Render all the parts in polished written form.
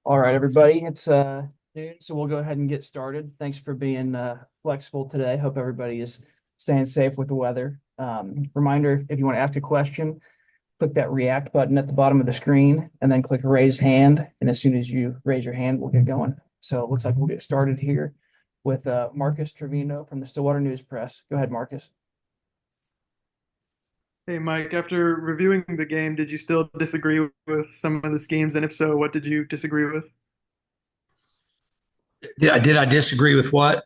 All right, everybody, it's noon, so we'll go ahead and get started. Thanks for being flexible today. Hope everybody is staying safe with the weather. Reminder, if you want to ask a question, click that react button at the bottom of the screen and then click raise hand. And as soon as you raise your hand, we'll get going. So it looks like we'll get started here with Marcus Trevino from the Stillwater News Press. Go ahead, Marcus. Hey Mike, after reviewing the game, did you still disagree with some of the schemes? And if so, what did you disagree with? Did I disagree with what?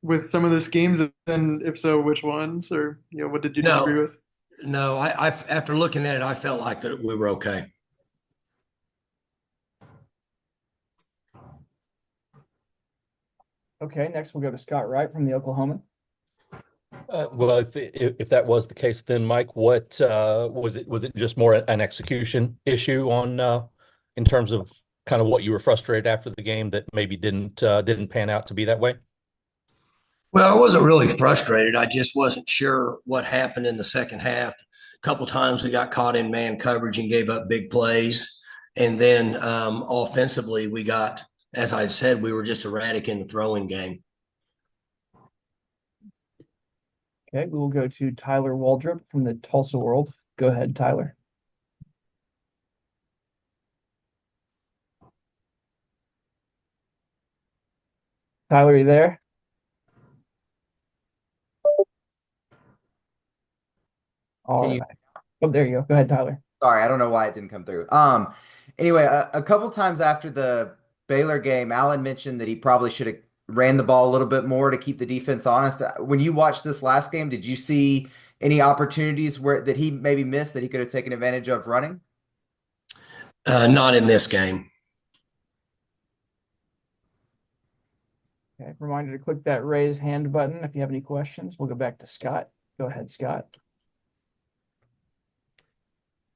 With some of the schemes, and if so, which ones? Or, what did you disagree No, with? no. I after looking at it, I felt like that we were okay. Okay, next we'll go to Scott Wright from the Oklahoman. Well, if that was the case, then Mike, what was it? Was it just more an execution issue on in terms of kind of what you were frustrated after the game that maybe didn't pan out to be that way? Well, I wasn't really frustrated. I just wasn't sure what happened in the second half. A couple times we got caught in man coverage and gave up big plays, and then offensively we got, as I said, we were just erratic in the throwing game. Okay, we will go to Tyler Waldrop from the Tulsa World. Go ahead, Tyler. Tyler, are you there? All Can you? right. Oh, there you go. Go ahead, Tyler. Sorry, I don't know why it didn't come through. Anyway, a couple times after the Baylor game, Allen mentioned that he probably should have ran the ball a little bit more to keep the defense honest. When you watched this last game, did you see any opportunities where that he maybe missed that he could have taken advantage of running? Not in this game. Okay, reminder to click that raise hand button if you have any questions. We'll go back to Scott. Go ahead, Scott.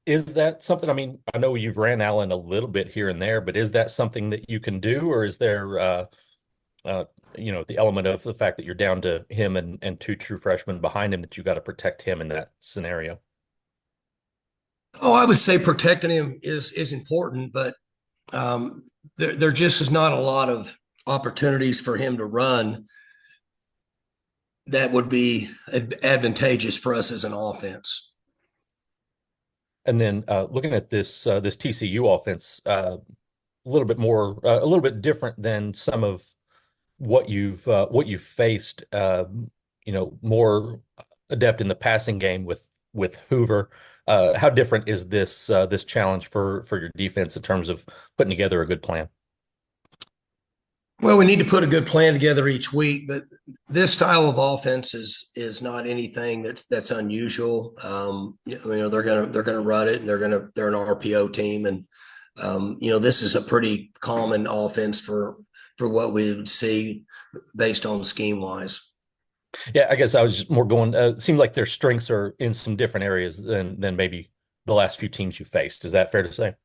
Is that something? I mean, I know you've ran Allen a little bit here and there, but is that something that you can do, or is there, the element of the fact that you're down to him and two true freshmen behind him that you got to protect him in that scenario? Oh, I would say protecting him is important, but there just is not a lot of opportunities for him to run that would be advantageous for us as an offense. And then looking at this TCU offense, a little bit different than some of what you've faced. More adept in the passing game with Hoover. How different is this challenge for your defense in terms of putting together a good plan? Well, we need to put a good plan together each week, but this style of offense is not anything that's unusual. They're gonna run it, and they're an RPO team, and this is a pretty common offense for what we would see based on scheme wise. Yeah, I guess I was just more going. It seemed like their strengths are in some different areas than maybe the last few teams you faced. Is that fair to say?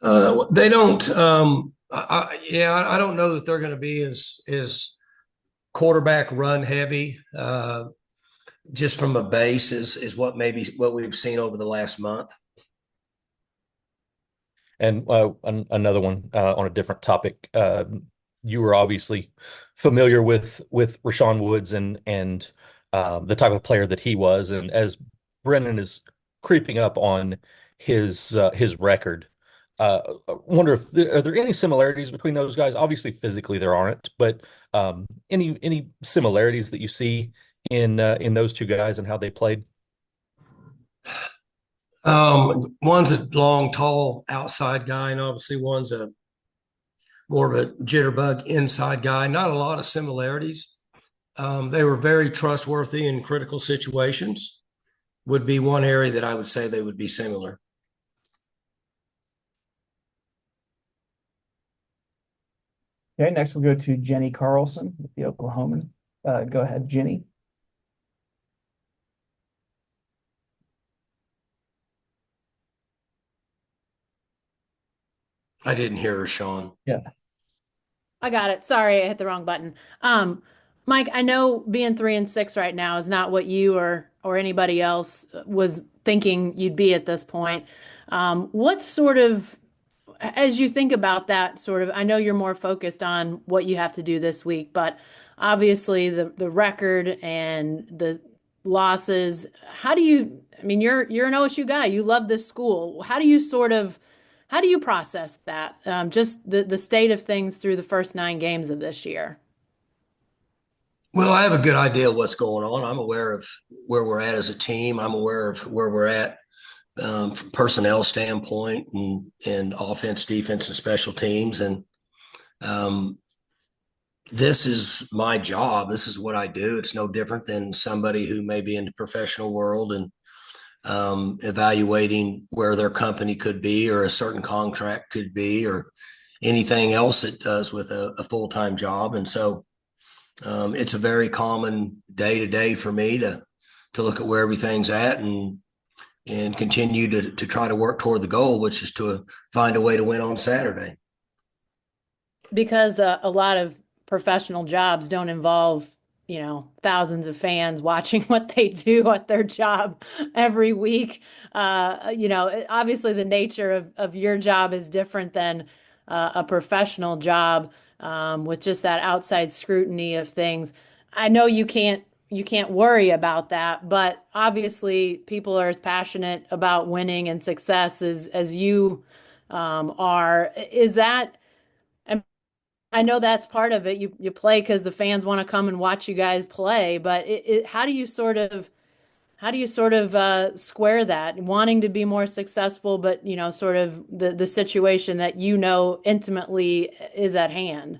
They don't. I don't know that they're going to be as quarterback run heavy. Just from a base is what we've seen over the last month. And another one on a different topic. You were obviously familiar with Rashawn Woods and the type of player that he was, and as Brennan is creeping up on his record, I wonder if are there any similarities between those guys? Obviously, physically there aren't, but any similarities that you see in those two guys and how they played? One's a long, tall outside guy, and obviously one's a more of a jitterbug inside guy. Not a lot of similarities. They were very trustworthy in critical situations. Would be one area that I would say they would be similar. Okay, next we'll go to Jenny Carlson with the Oklahoman. Go ahead, Jenny. I didn't hear her, Sean. Yeah. I got it. Sorry, I hit the wrong button. Mike, I know being 3-6 right now is not what you or anybody else was thinking you'd be at this point. What sort of as you think about that sort of, I know you're more focused on what you have to do this week, but obviously the record and the losses, how do you, I mean, you're an OSU guy, you love this school. How do you process that? Just the state of things through the first 9 games of this year. Well, I have a good idea of what's going on. I'm aware of where we're at as a team. I'm aware of where we're at from personnel standpoint and offense, defense, and special teams. And um, this is my job. This is what I do. It's no different than somebody who may be in the professional world and evaluating where their company could be or a certain contract could be or anything else it does with a full-time job. And so it's a very common day to day for me to look at where everything's at and continue to try to work toward the goal, which is to find a way to win on Saturday. Because a lot of professional jobs don't involve, thousands of fans watching what they do at their job every week. Obviously the nature of your job is different than a professional job, with just that outside scrutiny of things. I know you can't worry about that, but obviously people are as passionate about winning and success as you are. Is that, I know that's part of it. You play because the fans want to come and watch you guys play, but how do you sort of square that, wanting to be more successful, but sort of the situation that intimately is at hand?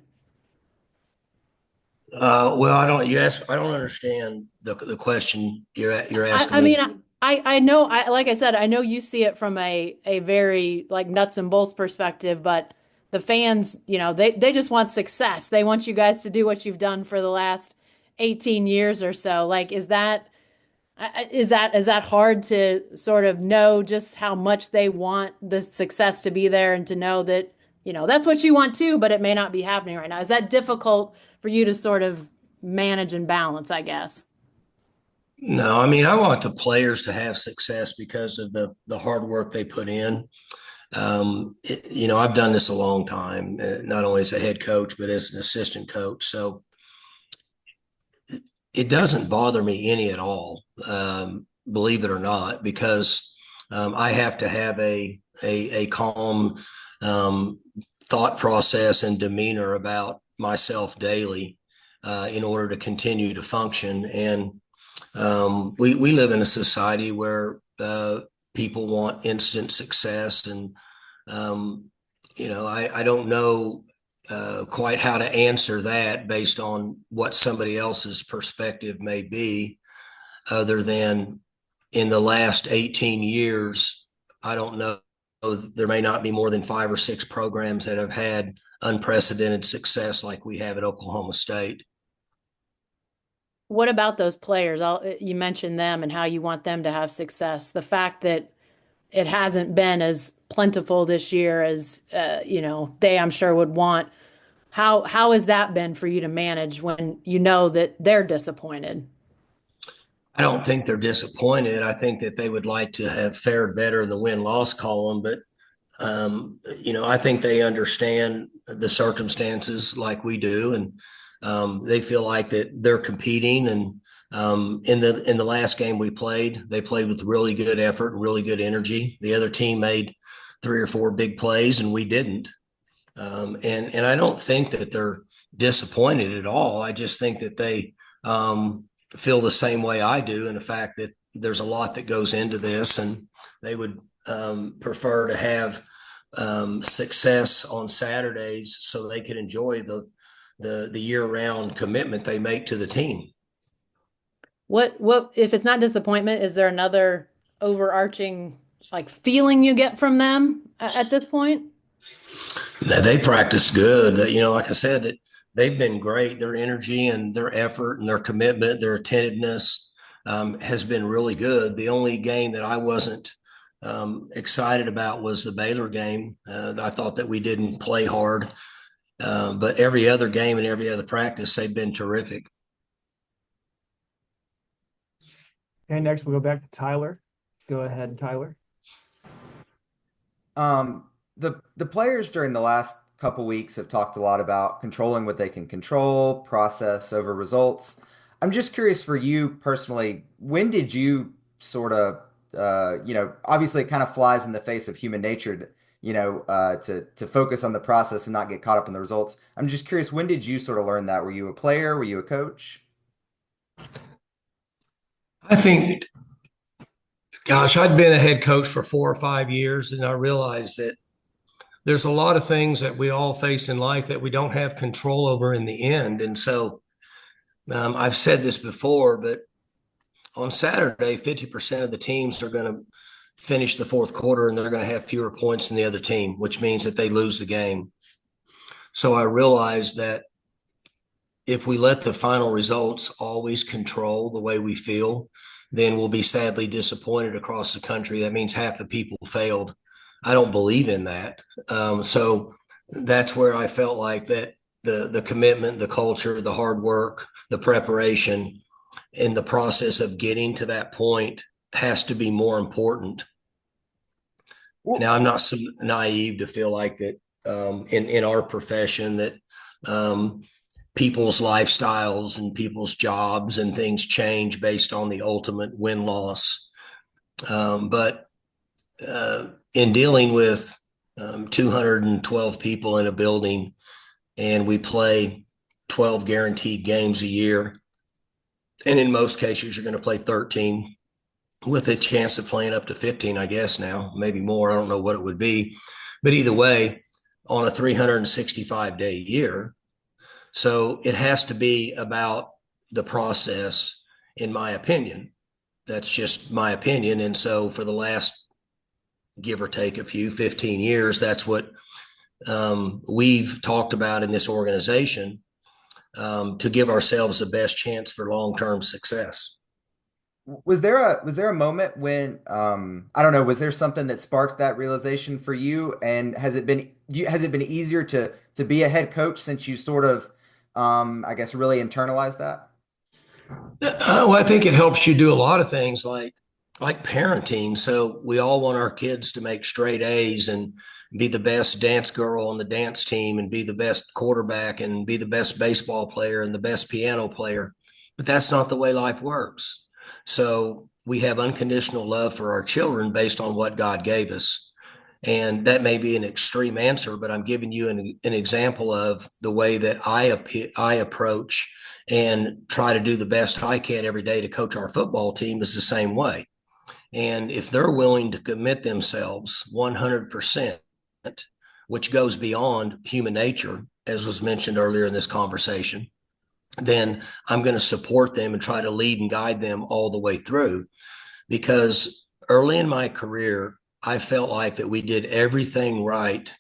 Well, I don't understand the question you're asking I me. mean, I know, like I said, I know you see it from a very like nuts and bolts perspective, but the fans, they just want success. They want you guys to do what you've done for the last 18 years or so. Like, is that hard to sort of know just how much they want the success to be there and to know that, that's what you want too, but it may not be happening right now. Is that difficult for you to sort of manage and balance, I guess? No, I mean, I want the players to have success because of the hard work they put in. I've done this a long time, not only as a head coach, but as an assistant coach. So it doesn't bother me any at all, believe it or not, because I have to have a calm thought process and demeanor about myself daily in order to continue to function. And we live in a society where people want instant success, and I don't know quite how to answer that based on what somebody else's perspective may be, other than in the last 18 years, I don't know. There may not be more than 5 or 6 programs that have had unprecedented success like we have at Oklahoma State. What about those players? You mentioned them and how you want them to have success. The fact that it hasn't been as plentiful this year as they, I'm sure, would want. How has that been for you to manage when you know that they're disappointed? I don't think they're disappointed. I think that they would like to have fared better in the win-loss column, but I think they understand the circumstances like we do, and they feel like that they're competing. And in the last game we played, they played with really good effort and really good energy. The other team made 3 or 4 big plays, and we didn't. And I don't think that they're disappointed at all. I just think that they feel the same way I do, in the fact that there's a lot that goes into this, and they would prefer to have success on Saturdays so they can enjoy the year-round commitment they make to the team. What if it's not disappointment, is there another overarching like feeling you get from them at this point? They practice good. Like I said, they've been great. Their energy and their effort and their commitment, their attentiveness has been really good. The only game that I wasn't excited about was the Baylor game. I thought that we didn't play hard, but every other game and every other practice, they've been terrific. Okay, next we'll go back to Tyler. Go ahead, Tyler. the players during the last couple weeks have talked a lot about controlling what they can control, process over results. I'm just curious for you personally, when did you sort of obviously it kind of flies in the face of human nature to focus on the process and not get caught up in the results. I'm just curious, when did you sort of learn that? Were you a player? Were you a coach? I think, gosh, I'd been a head coach for 4 or 5 years, and I realized that there's a lot of things that we all face in life that we don't have control over in the end. And so I've said this before, but on Saturday, 50% of the teams are going to finish the fourth quarter and they're going to have fewer points than the other team, which means that they lose the game. So I realized that if we let the final results always control the way we feel, then we'll be sadly disappointed across the country. That means half the people failed. I don't believe in that. So that's where I felt like that the commitment, the culture, the hard work, the preparation, and the process of getting to that point has to be more important. Now, I'm not so naive to feel like that in our profession that people's lifestyles and people's jobs and things change based on the ultimate win-loss. But in dealing with 212 people in a building, and we play 12 guaranteed games a year, and in most cases, you're going to play 13 with a chance of playing up to 15, I guess now, maybe more. I don't know what it would be. But either way, on a 365-day year, so it has to be about the process, in my opinion. That's just my opinion. And so for the last, give or take 15 years, that's what we've talked about in this organization to give ourselves the best chance for long-term success. Was there a moment when I don't know, was there something that sparked that realization for you? And has it been easier to be a head coach since you sort of I guess really internalized that? Well, I think it helps you do a lot of things like parenting. So we all want our kids to make straight A's and be the best dance girl on the dance team and be the best quarterback and be the best baseball player and the best piano player. But that's not the way life works. So we have unconditional love for our children based on what God gave us. And that may be an extreme answer, but I'm giving you an example of the way that I approach and try to do the best I can every day to coach our football team is the same way. And if they're willing to commit themselves 100%, which goes beyond human nature, as was mentioned earlier in this conversation, then I'm going to support them and try to lead and guide them all the way through. Because early in my career, I felt like that we did everything right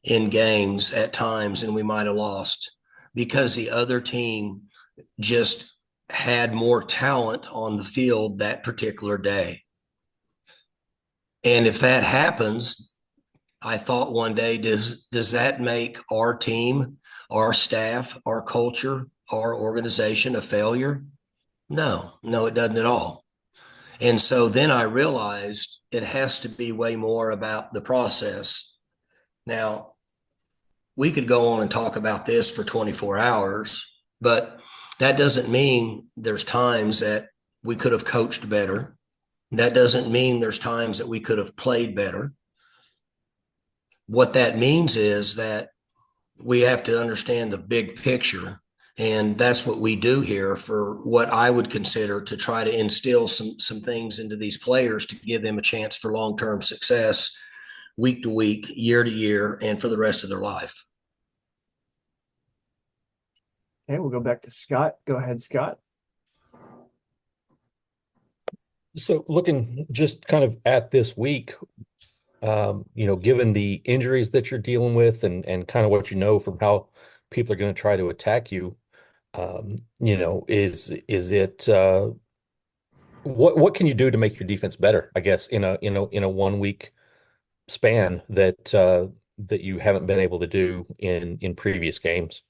in games at times, and we might have lost because the other team just had more talent on the field that particular day. And if that happens, I thought one day, does that make our team, our staff, our culture, our organization a failure? No, it doesn't at all. And so then I realized it has to be way more about the process. Now, we could go on and talk about this for 24 hours, but that doesn't mean there's times that we could have coached better. That doesn't mean there's times that we could have played better. What that means is that we have to understand the big picture. And that's what we do here for what I would consider to try to instill some things into these players to give them a chance for long-term success week to week, year to year, and for the rest of their life. Okay, we'll go back to Scott. Go ahead, Scott. So looking just kind of at this week, given the injuries that you're dealing with and kind of what you know from how people are going to try to attack you, is it what can you do to make your defense better? I guess in a 1 week span that you haven't been able to do in previous games.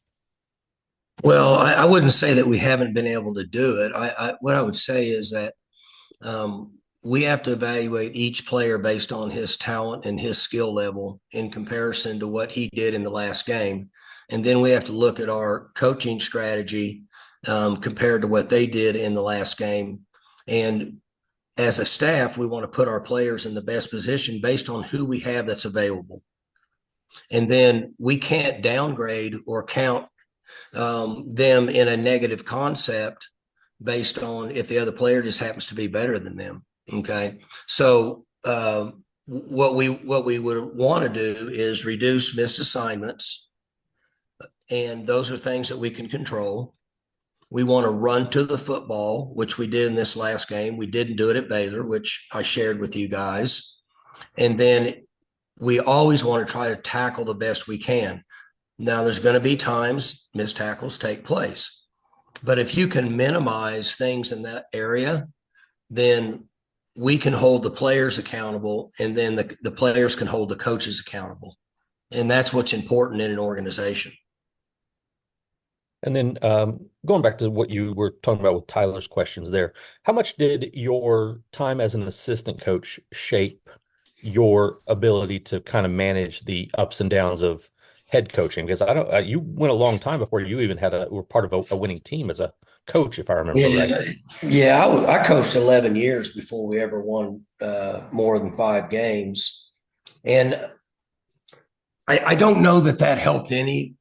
Well, I wouldn't say that we haven't been able to do it. What I would say is that we have to evaluate each player based on his talent and his skill level in comparison to what he did in the last game. And then we have to look at our coaching strategy compared to what they did in the last game. And as a staff, we want to put our players in the best position based on who we have that's available. And then we can't downgrade or count them in a negative concept based on if the other player just happens to be better than them. Okay. So what we would want to do is reduce missed assignments. And those are things that we can control. We want to run to the football, which we did in this last game. We didn't do it at Baylor, which I shared with you guys. And then we always want to try to tackle the best we can. Now, there's going to be times missed tackles take place. But if you can minimize things in that area, then we can hold the players accountable, and then the players can hold the coaches accountable. And that's what's important in an organization. And then going back to what you were talking about with Tyler's questions there, how much did your time as an assistant coach shape your ability to kind of manage the ups and downs of head coaching? Because you went a long time before you even were part of a winning team as a coach, if I remember right. Yeah, I coached 11 years before we ever won more than 5 games. And I don't know that helped any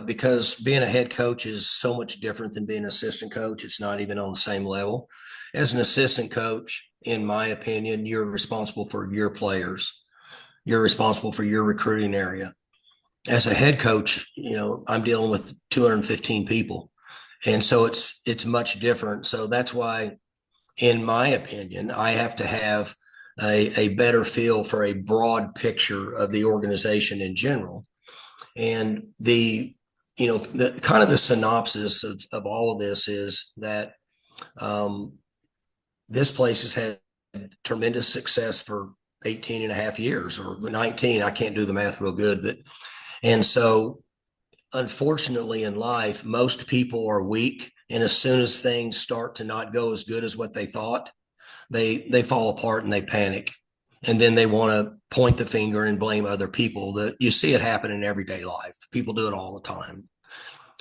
because being a head coach is so much different than being an assistant coach. It's not even on the same level. As an assistant coach, in my opinion, you're responsible for your players. You're responsible for your recruiting area. As a head coach, I'm dealing with 215 people. And so it's much different. So that's why, in my opinion, I have to have a better feel for a broad picture of the organization in general. And the kind of the synopsis of all of this is that this place has had tremendous success for 18 and a half years or 19. I can't do the math real good, and so unfortunately in life, most people are weak. And as soon as things start to not go as good as what they thought, they fall apart and they panic. And then they want to point the finger and blame other people. That you see it happen in everyday life. People do it all the time.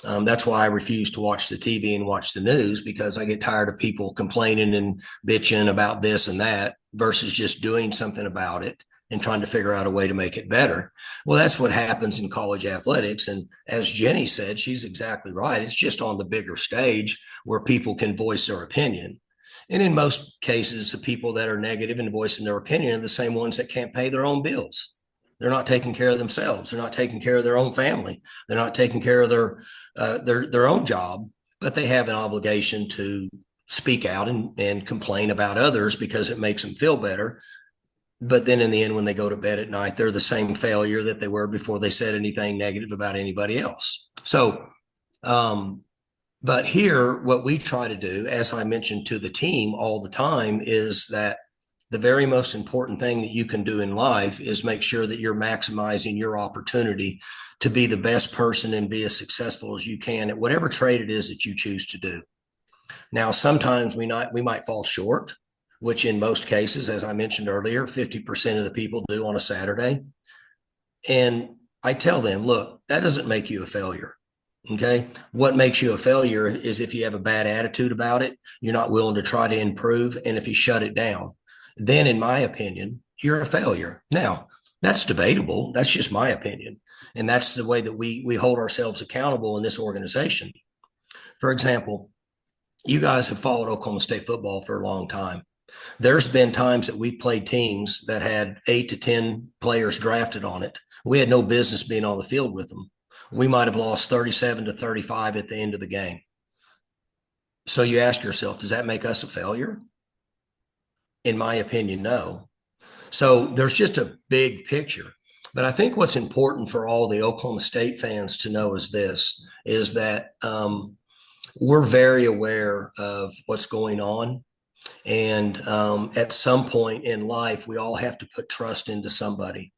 That's why I refuse to watch the TV and watch the news, because I get tired of people complaining and bitching about this and that versus just doing something about it and trying to figure out a way to make it better. Well, that's what happens in college athletics. And as Jenny said, she's exactly right. It's just on the bigger stage where people can voice their opinion. And in most cases, the people that are negative and voicing their opinion are the same ones that can't pay their own bills. They're not taking care of themselves. They're not taking care of their own family. They're not taking care of their own job, but they have an obligation to speak out and complain about others because it makes them feel better. But then in the end, when they go to bed at night, they're the same failure that they were before they said anything negative about anybody else. So, but here, what we try to do, as I mentioned to the team all the time, is that the very most important thing that you can do in life is make sure that you're maximizing your opportunity to be the best person and be as successful as you can at whatever trade it is that you choose to do. Now, sometimes we might fall short, which in most cases, as I mentioned earlier, 50% of the people do on a Saturday. And I tell them, look, that doesn't make you a failure. Okay. What makes you a failure is if you have a bad attitude about it, you're not willing to try to improve. And if you shut it down, then in my opinion, you're a failure. Now, that's debatable. That's just my opinion. And that's the way that we hold ourselves accountable in this organization. For example, you guys have followed Oklahoma State football for a long time. There's been times that we've played teams that had 8 to 10 players drafted on it. We had no business being on the field with them. We might have lost 37 to 35 at the end of the game. So you ask yourself, does that make us a failure? In my opinion, no. So there's just a big picture. But I think what's important for all the Oklahoma State fans to know is this, is that we're very aware of what's going on. And at some point in life, we all have to put trust into somebody.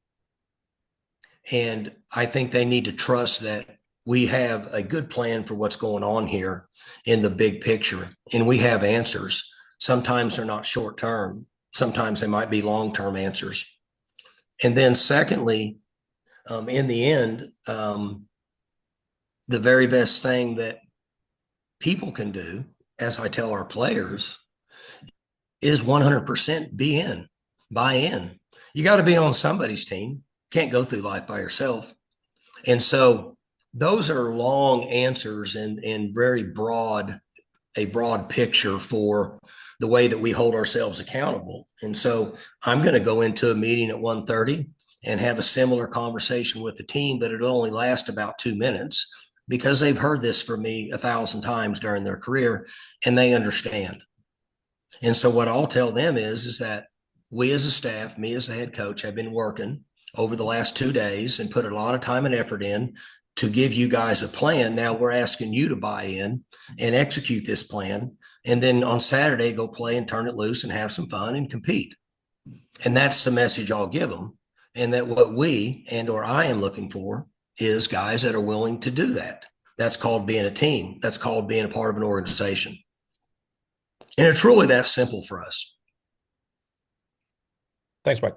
And I think they need to trust that we have a good plan for what's going on here in the big picture. And we have answers. Sometimes they're not short term. Sometimes they might be long-term answers. And then secondly, in the end, the very best thing that people can do, as I tell our players, is 100% buy in. You got to be on somebody's team. Can't go through life by yourself. And so those are long answers and very broad, a broad picture for the way that we hold ourselves accountable. And so I'm going to go into a meeting at 1:30 and have a similar conversation with the team, but it'll only last about 2 minutes because they've heard this from me 1,000 times during their career and they understand. And so what I'll tell them is that we as a staff, me as the head coach, have been working over the last 2 days and put a lot of time and effort in to give you guys a plan. Now we're asking you to buy in and execute this plan. And then on Saturday, go play and turn it loose and have some fun and compete. And that's the message I'll give them. And that what we or I am looking for is guys that are willing to do that. That's called being a team. That's called being a part of an organization. And it's really that simple for us. Thanks, Mike.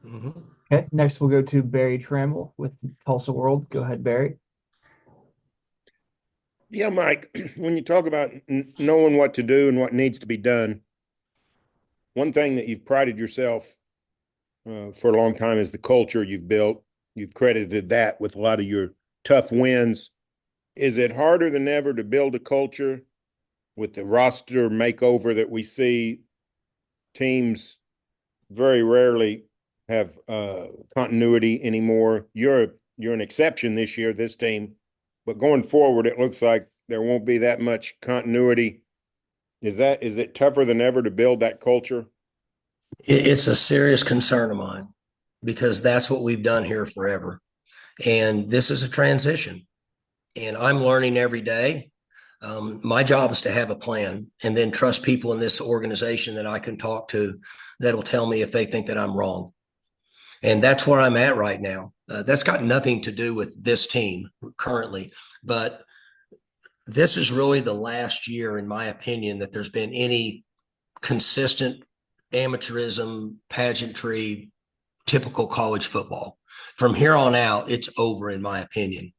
Mm-hmm. Okay, next we'll go to Barry Trammell with Tulsa World. Go ahead, Barry. Yeah, Mike, when you talk about knowing what to do and what needs to be done, one thing that you've prided yourself for a long time is the culture you've built. You've credited that with a lot of your tough wins. Is it harder than ever to build a culture with the roster makeover that we see? Teams very rarely have continuity anymore. You're an exception this year, this team, but going forward, it looks like there won't be that much continuity. Is it tougher than ever to build that culture? It's a serious concern of mine because that's what we've done here forever. And this is a transition. And I'm learning every day. My job is to have a plan and then trust people in this organization that I can talk to that'll tell me if they think that I'm wrong. And that's where I'm at right now. That's got nothing to do with this team currently, but this is really the last year, in my opinion, that there's been any consistent amateurism, pageantry, typical college football. From here on out, it's over, in my opinion.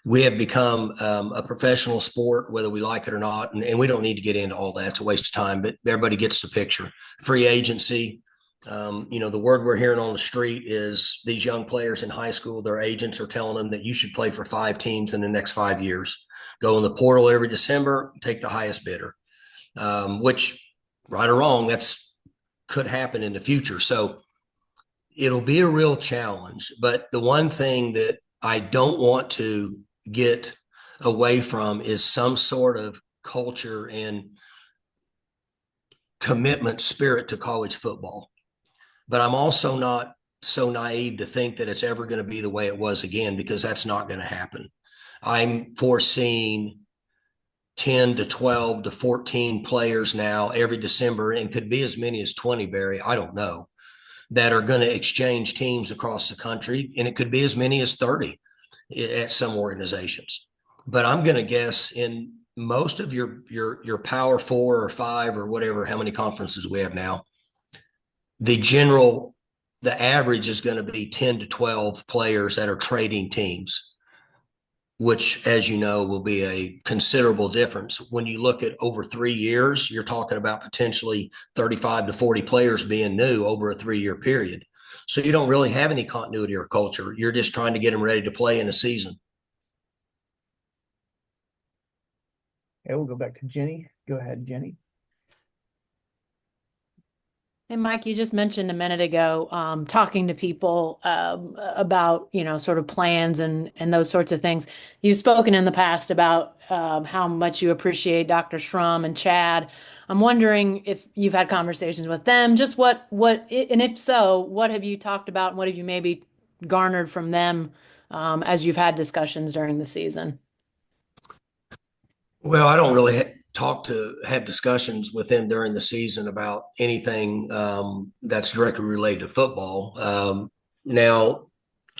We have become a professional sport, whether we like it or not, and we don't need to get into all that. It's a waste of time, but everybody gets the picture. Free agency. The word we're hearing on the street is these young players in high school, their agents are telling them that you should play for 5 teams in the next 5 years. Go in the portal every December, take the highest bidder, which, right or wrong, could happen in the future. So it'll be a real challenge. But the one thing that I don't want to get away from is some sort of culture and commitment spirit to college football. But I'm also not so naive to think that it's ever going to be the way it was again, because that's not going to happen. I'm foreseeing 10 to 12 to 14 players now every December, and could be as many as 20, Barry, I don't know, that are going to exchange teams across the country. And it could be as many as 30 at some organizations. But I'm going to guess in most of your Power 4 or 5 or whatever, how many conferences we have now, the average is going to be 10 to 12 players that are trading teams, which, as you know, will be a considerable difference. When you look at over 3 years, you're talking about potentially 35 to 40 players being new over a 3-year period. So you don't really have any continuity or culture. You're just trying to get them ready to play in a season. Okay, we'll go back to Jenny. Go ahead, Jenny. And Mike, you just mentioned a minute ago, talking to people about, sort of plans and those sorts of things. You've spoken in the past about how much you appreciate Dr. Schrum and Chad. I'm wondering if you've had conversations with them, just and if so, what have you talked about and what have you maybe garnered from them as you've had discussions during the season? Well, I don't really have discussions with them during the season about anything that's directly related to football. Now,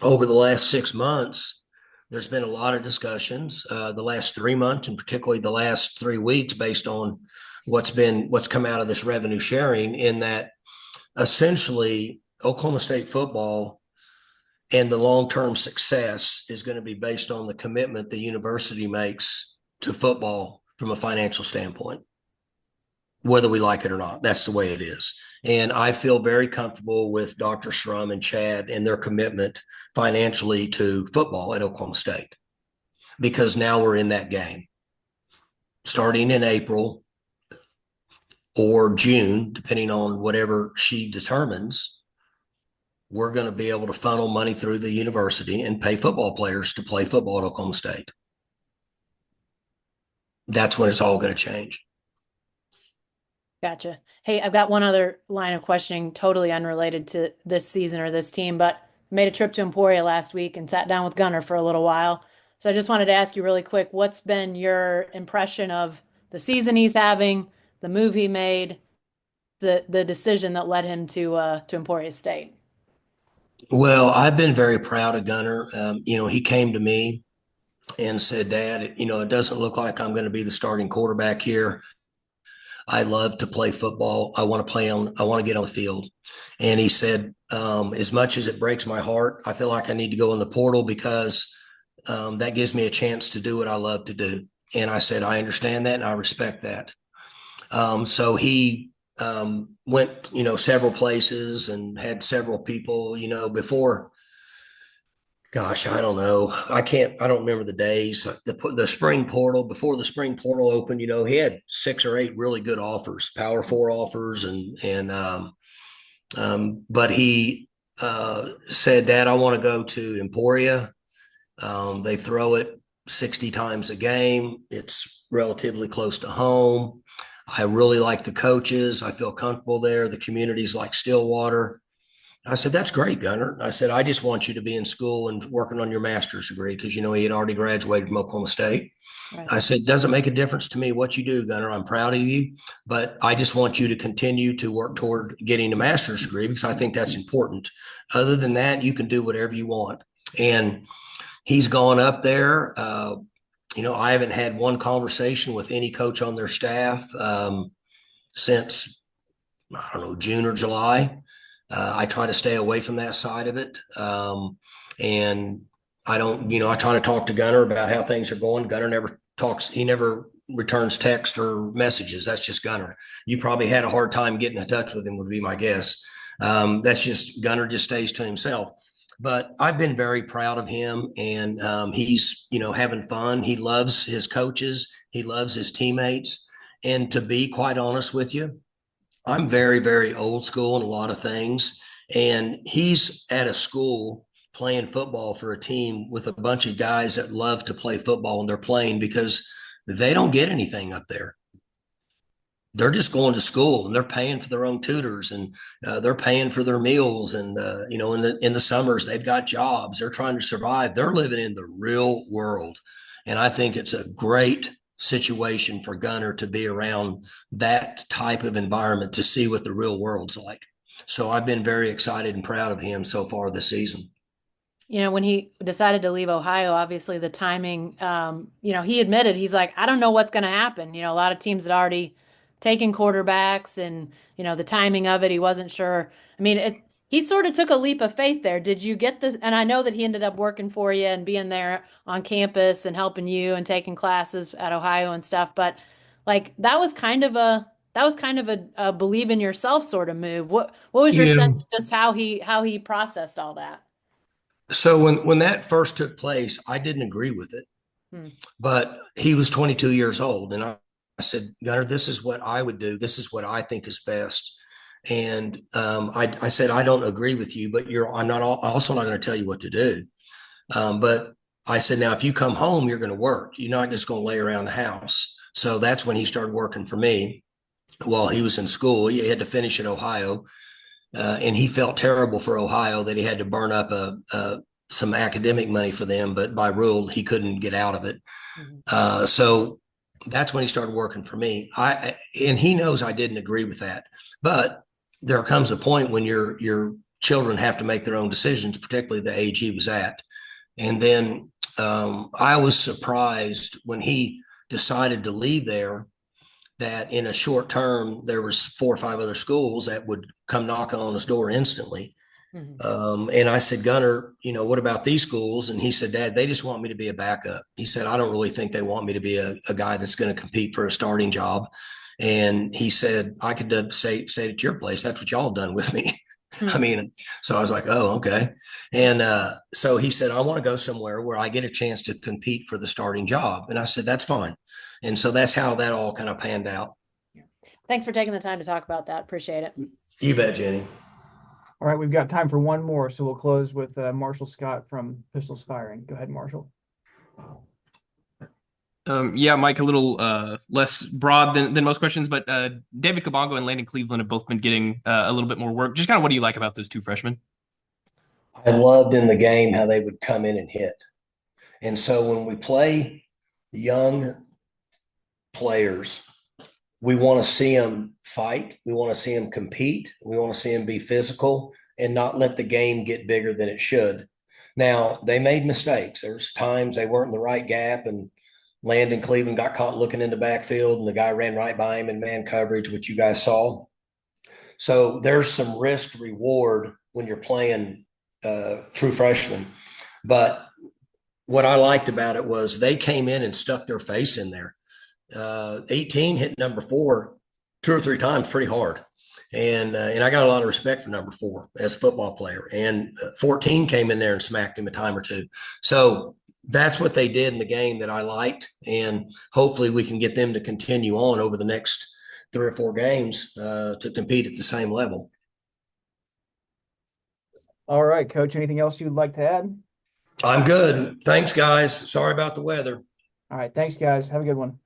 over the last 6 months, there's been a lot of discussions. The last 3 months, and particularly the last 3 weeks, based on what's come out of this revenue sharing, in that essentially Oklahoma State football and the long-term success is going to be based on the commitment the university makes to football from a financial standpoint, whether we like it or not. That's the way it is. And I feel very comfortable with Dr. Shrum and Chad and their commitment financially to football at Oklahoma State, because now we're in that game. Starting in April or June, depending on whatever she determines, we're going to be able to funnel money through the university and pay football players to play football at Oklahoma State. That's when it's all going to change. Gotcha. Hey, I've got one other line of questioning, totally unrelated to this season or this team, but I made a trip to Emporia last week and sat down with Gunner for a little while. So I just wanted to ask you really quick, what's been your impression of the season he's having, the move he made, the decision that led him to Emporia State? Well, I've been very proud of Gunner. He came to me and said, Dad, it doesn't look like I'm going to be the starting quarterback here. I love to play football. I want to get on the field. And he said, as much as it breaks my heart, I feel like I need to go in the portal because that gives me a chance to do what I love to do. And I said, I understand that and I respect that. So he went, several places and had several people, before. Gosh, I don't know. I don't remember the days. The spring portal, before the spring portal opened, he had 6 or 8 really good offers, Power 4 offers, but he said, Dad, I want to go to Emporia. They throw it 60 times a game. It's relatively close to home. I really like the coaches. I feel comfortable there. The community's like Stillwater. I said, that's great, Gunner. I said, I just want you to be in school and working on your master's degree because, he had already graduated from Oklahoma State. Right. I said, doesn't make a difference to me what you do, Gunner. I'm proud of you, but I just want you to continue to work toward getting a master's degree because I think that's important. Other than that, you can do whatever you want. And he's gone up there. I haven't had one conversation with any coach on their staff since, I don't know, June or July. I try to stay away from that side of it. And I don't, I try to talk to Gunner about how things are going. Gunner never talks. He never returns text or messages. That's just Gunner. You probably had a hard time getting in touch with him, would be my guess. That's just Gunner just stays to himself. But I've been very proud of him, and he's, having fun. He loves his coaches. He loves his teammates. And to be quite honest with you, I'm very, very old school in a lot of things. And he's at a school playing football for a team with a bunch of guys that love to play football, and they're playing because they don't get anything up there. They're just going to school and they're paying for their own tutors, and they're paying for their meals. And, in the summers, they've got jobs. They're trying to survive. They're living in the real world. And I think it's a great situation for Gunner to be around that type of environment to see what the real world's like. So I've been very excited and proud of him so far this season. When he decided to leave Ohio, obviously the timing, he admitted, he's like, I don't know what's going to happen. A lot of teams had already taken quarterbacks, and, the timing of it, he wasn't sure. I mean, he sort of took a leap of faith there. Did you get this? And I know that he ended up working for you and being there on campus and helping you and taking classes at Ohio and stuff. But that was kind of a believe in yourself sort of move. What was your sense of just how he processed all that? So when that first took place, I didn't agree with it, but he was 22 years old. And I said, Gunner, this is what I would do. This is what I think is best. And I said, I don't agree with you, but I'm also not going to tell you what to do. But I said, now, if you come home, you're going to work. You're not just going to lay around the house. So that's when he started working for me while he was in school. He had to finish at Ohio. And he felt terrible for Ohio that he had to burn up some academic money for them. But by rule, he couldn't get out of it. Mm-hmm. So that's when he started working for me. And he knows I didn't agree with that. But there comes a point when your children have to make their own decisions, particularly the age he was at. And then I was surprised when he decided to leave there that in a short term, there was 4 or 5 other schools that would come knocking on his door instantly. And I said, Gunner, what about these schools? And he said, Dad, they just want me to be a backup. He said, I don't really think they want me to be a guy that's going to compete for a starting job. And he said, I could have stayed at your place. That's what y'all done with me. I mean, so I was like, oh, okay. And so he said, I want to go somewhere where I get a chance to compete for the starting job. And I said, that's fine. And so that's how that all kind of panned out. Thanks for taking the time to talk about that. Appreciate it. You bet, Jenny. All right, we've got time for one more, so we'll close with Marshall Scott from Pistols Firing. Go ahead, Marshall. Yeah, Mike, a little less broad than most questions, but David Kabongo and Landon Cleveland have both been getting a little bit more work. Just kind of what do you like about those two freshmen? I loved in the game how they would come in and hit. And so when we play young players, we want to see them fight. We want to see them compete. We want to see them be physical and not let the game get bigger than it should. Now, they made mistakes. There's times they weren't in the right gap, and Landon Cleveland got caught looking in the backfield, and the guy ran right by him in man coverage, which you guys saw. So there's some risk reward when you're playing true freshmen. But what I liked about it was they came in and stuck their face in there. 18 hit number 4 2 or 3 times pretty hard. And I got a lot of respect for number 4 as a football player. And 14 came in there and smacked him a time or two. So that's what they did in the game that I liked. And hopefully we can get them to continue on over the next 3 or 4 games to compete at the same level. All right, Coach, anything else you'd like to add? I'm good. Thanks, guys. Sorry about the weather. All right, thanks, guys. Have a good one.